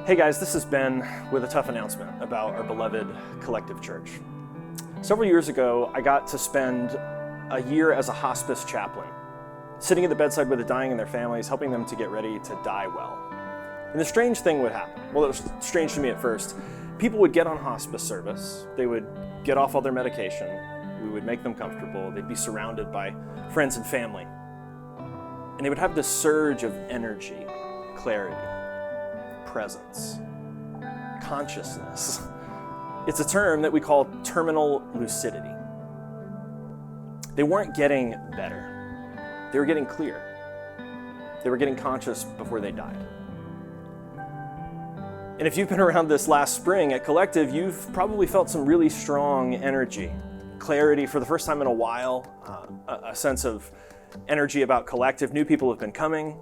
Hey guys, this is Ben with a tough announcement about our beloved Collective Church. Several years ago, I got to spend a year as a hospice chaplain, sitting at the bedside with the dying and their families, helping them to get ready to die well. And the strange thing would happen. Well, it was strange to me at first. People would get on hospice service, they would get off all their medication, we would make them comfortable, they'd be surrounded by friends and family. And they would have this surge of energy, clarity, presence, consciousness. It's a term that we call terminal lucidity. They weren't getting better. They were getting clear. They were getting conscious before they died. And if you've been around this last spring at Collective, you've probably felt some really strong energy, clarity for the first time in a while, a sense of energy about Collective. New people have been coming.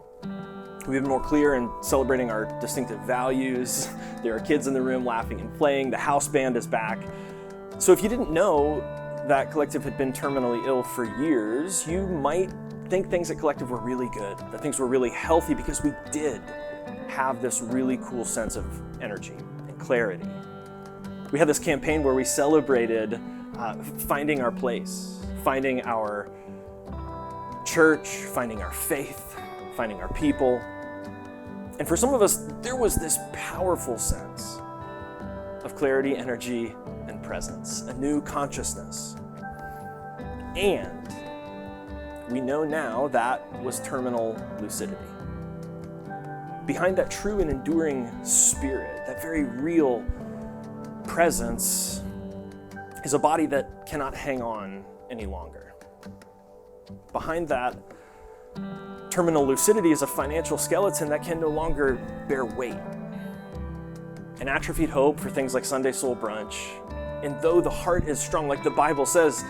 We've been more clear in celebrating our distinctive values. There are kids in the room laughing and playing. The house band is back. So if you didn't know that Collective had been terminally ill for years, you might think things at Collective were really good, that things were really healthy, because we did have this really cool sense of energy and clarity. We had this campaign where we celebrated finding our place, finding our church, finding our faith, finding our people. And for some of us, there was this powerful sense of clarity, energy, and presence, a new consciousness. And we know now that was terminal lucidity. Behind that true and enduring spirit, that very real presence, is a body that cannot hang on any longer. Behind that terminal lucidity is a financial skeleton that can no longer bear weight. An atrophied hope for things like Sunday Soul Brunch. And though the heart is strong, like the Bible says,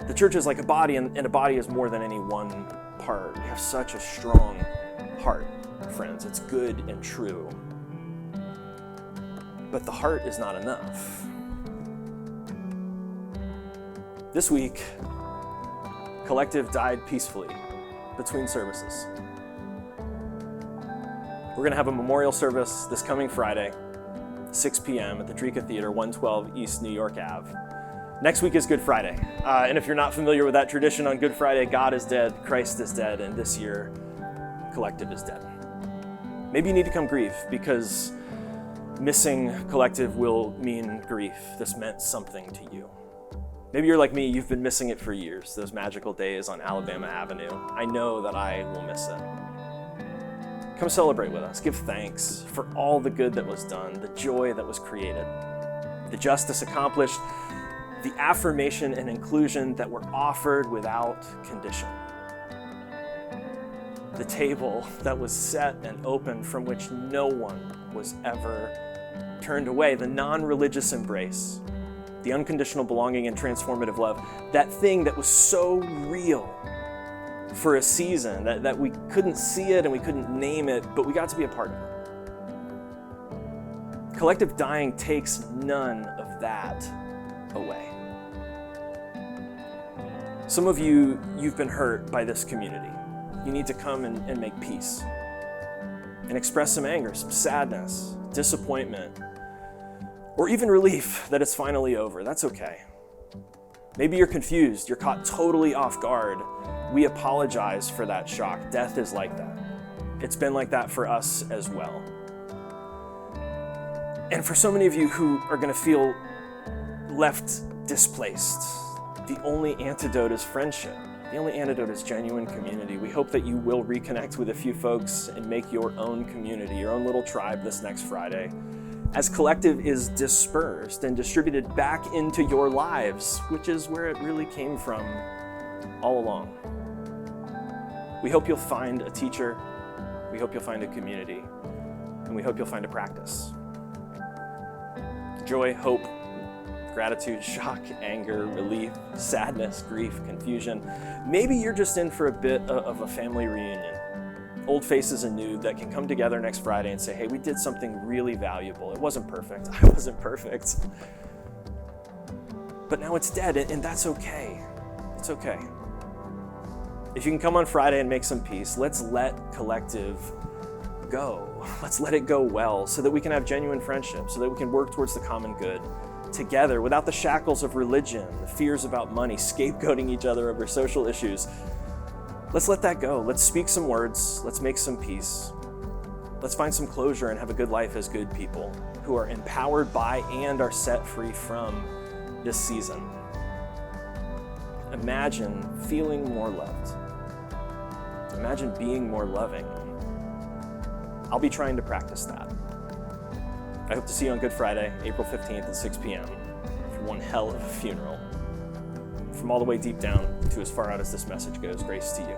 the church is like a body, and a body is more than any one part. We have such a strong heart, friends. It's good and true. But the heart is not enough. This week, Collective died peacefully between services. We're going to have a memorial service this coming Friday, 6 p.m. at the Drika Theater, 112 East New York Ave. Next week is Good Friday. And if you're not familiar with that tradition on Good Friday, God is dead, Christ is dead, and this year, Collective is dead. Maybe you need to come grieve, because missing Collective will mean grief. This meant something to you. Maybe you're like me, you've been missing it for years, those magical days on Alabama Avenue. I know that I will miss it. Come celebrate with us. Give thanks for all the good that was done, the joy that was created, the justice accomplished, the affirmation and inclusion that were offered without condition. The table that was set and open from which no one was ever turned away, the non-religious embrace, the unconditional belonging and transformative love, that thing that was so real for a season that we couldn't see it and we couldn't name it, but we got to be a part of it. Collective dying takes none of that away. Some of you've been hurt by this community. You need to come and make peace and express some anger, some sadness, disappointment, or even relief that it's finally over. That's okay. Maybe you're confused, you're caught totally off guard. We apologize for that shock. Death is like that. It's been like that for us as well. And for so many of you who are going to feel left displaced, the only antidote is friendship. The only antidote is genuine community. We hope that you will reconnect with a few folks and make your own community, your own little tribe this next Friday, as Collective is dispersed and distributed back into your lives, which is where it really came from all along. We hope you'll find a teacher, we hope you'll find a community, and we hope you'll find a practice. Joy, hope, gratitude, shock, anger, relief, sadness, grief, confusion. Maybe you're just in for a bit of a family reunion. Old faces and new that can come together next Friday and say, hey, we did something really valuable. It wasn't perfect. I wasn't perfect. But now it's dead, and that's okay. It's okay. If you can come on Friday and make some peace, let's let Collective go. let's let it go well so that we can have genuine friendship, so that we can work towards the common good together without the shackles of religion, the fears about money, scapegoating each other over social issues. Let's let that go. Let's speak some words. Let's make some peace. Let's find some closure and have a good life as good people who are empowered by and are set free from this season. Imagine feeling more loved. Imagine being more loving. I'll be trying to practice that. I hope to see you on Good Friday, April 15th at 6 p.m. for one hell of a funeral. From all the way deep down to as far out as this message goes, grace to you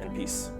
and peace.